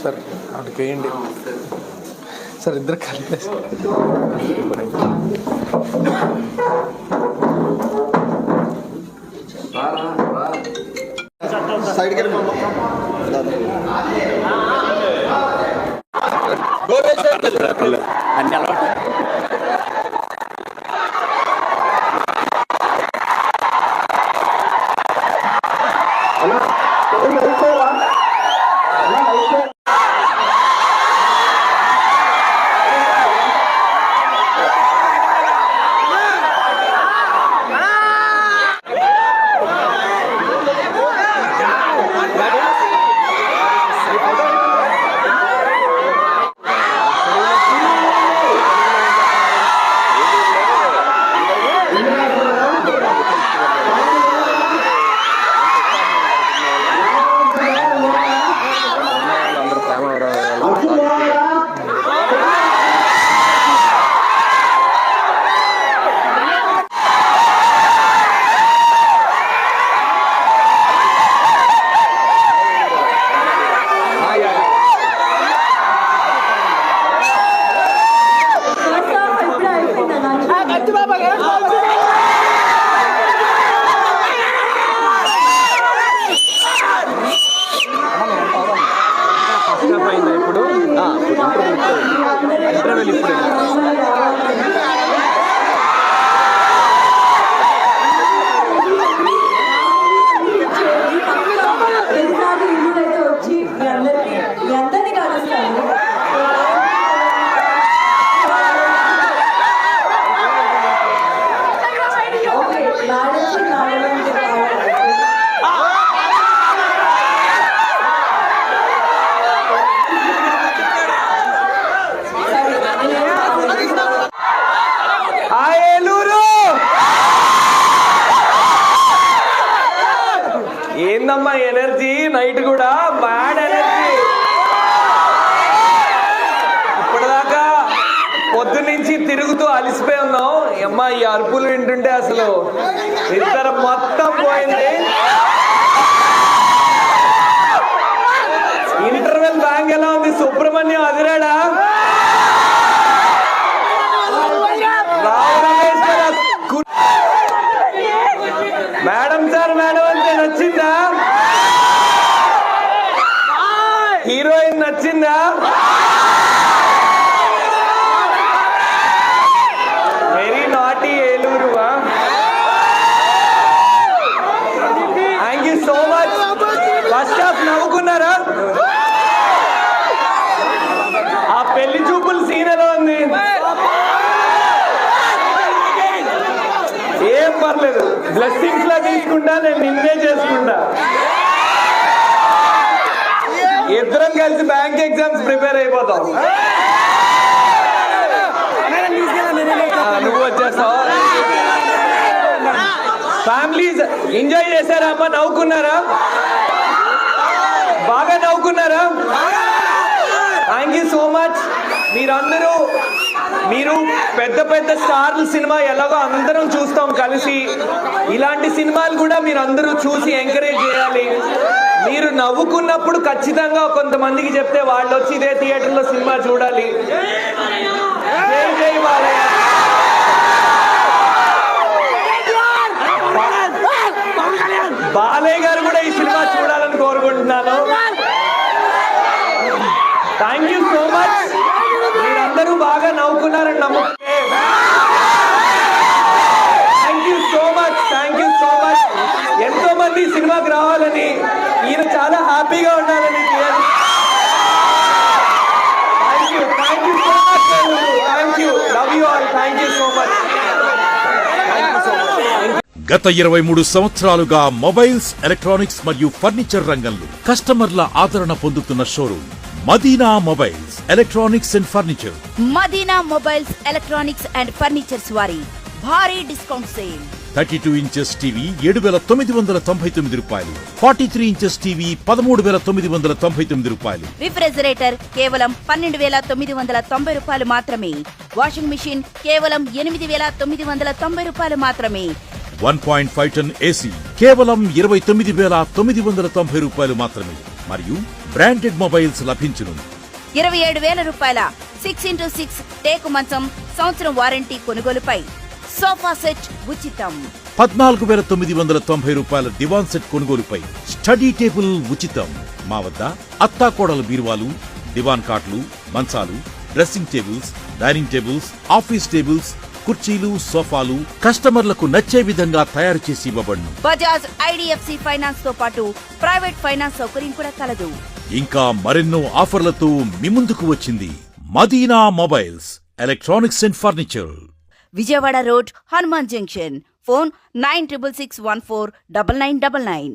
Sir అక్కడికి వేయండి sir, ఇద్దరు కలిపేసి సైడ్కి అన్ని అలవాటు. ఏందమ్మా ఎనర్జీ, నైట్ కూడా బ్యాడ్ ఎనర్జీ. ఇప్పటిదాకా పొద్దున్నుంచి తిరుగుతూ అలిసిపోయి ఉన్నాం. అమ్మా ఈ అరుపులు వింటుంటే అసలు ఇద్దరు మొత్తం పోయింది. ఇంటర్వెల్ బ్యాంక్ ఎలా ఉంది? సుబ్రహ్మణ్యం అదిరాడా? మేడం సార్, మేడం అంటే నచ్చిందా? హీరోయిన్ నచ్చిందా? Very naughty Eluru. Thank you so much. First half నవ్వుకున్నారా? ఆ పెళ్లి చూపుల సీన్ ఎలా ఉంది? ఏం పర్లేదు, బ్లెస్సింగ్స్ లా తీసుకుంటా, నేను నిన్నే చేసుకుంటా. ఇద్దరం కలిసి బ్యాంక్ ఎగ్జామ్స్ ప్రిపేర్ అయిపోతాం. నువ్వు వచ్చేస్తావు. ఫ్యామిలీస్ ఎంజాయ్ చేశారా అమ్మా? నవ్వుకున్నారా? బాగా నవ్వుకున్నారా? Thank you so much. మీరు పెద్ద పెద్ద స్టార్ల సినిమా ఎలాగో అందరం చూస్తాం కలిసి, ఇలాంటి సినిమాలు కూడా మీరు అందరూ చూసి ఎంకరేజ్ చేయాలి. మీరు నవ్వుకున్నప్పుడు ఖచ్చితంగా కొంతమందికి చెప్తే వాళ్ళు వచ్చి ఇదే థియేటర్లో సినిమా చూడాలి. జై జై బాలయ్య. బాలయ్య గారు కూడా ఈ సినిమా చూడాలని కోరుకుంటున్నాను. Thank you so much. మీరందరూ బాగా నవ్వుకున్నారని నమ్ముకుంటే thank you so much. Thank you so much. ఎంతో మంది సినిమాకి రావాలని, ఈయన చాలా హ్యాపీగా ఉండాలని. Thank you, thank you so much. Thank you, love you all. Thank you so much. గత 23 సంవత్సరాలుగా మొబైల్స్, ఎలక్ట్రానిక్స్ మరియు ఫర్నిచర్ రంగంలో కస్టమర్ల ఆదరణ పొందుతున్న showroom Madina mobiles, electronics and furniture. Madina mobiles, electronics and furnitures వారి భారీ డిస్కౌంట్ సేల్. 32 ఇంచెస్ టీవీ 7,999 రూపాయలు, 43 ఇంచెస్ టీవీ 13,999 రూపాయలు, రిఫ్రిజిరేటర్ కేవలం 12,990 రూపాయలు మాత్రమే, వాషింగ్ మిషన్ కేవలం 8,990 రూపాయలు మాత్రమే, 1.5 టన్ ఏసీ కేవలం 29,990 రూపాయలు మాత్రమే, మరియు బ్రాండెడ్ మొబైల్స్ లభించును. 27,000 రూపాయల 6x6 టేకు మంచం సంవత్సరం వారంటీ కొనుగోలుపై సోఫా సెట్ ఉచితం. 14,990 రూపాయల దివాన్ సెట్ కొనుగోలుపై స్టడీ టేబుల్ ఉచితం. మా వద్ద అత్తాకోడల బీరువాలు, దివాన్ కాట్లు, మంచాలు, dressing tables, dining tables, office tables, కుర్చీలు, సోఫాలు కస్టమర్లకు నచ్చే విధంగా తయారు చేసి ఇవ్వబడును. బజాజ్ ఐడిఎఫ్సి ఫైనాన్స్ తో పాటు ప్రైవేట్ ఫైనాన్స్ సౌకర్యం కూడా కలదు. ఇంకా మరెన్నో ఆఫర్లతో మీ ముందుకు వచ్చింది Madina mobiles, electronics and furniture. Vijayawada road, Hanuman junction. Phone 9661499999.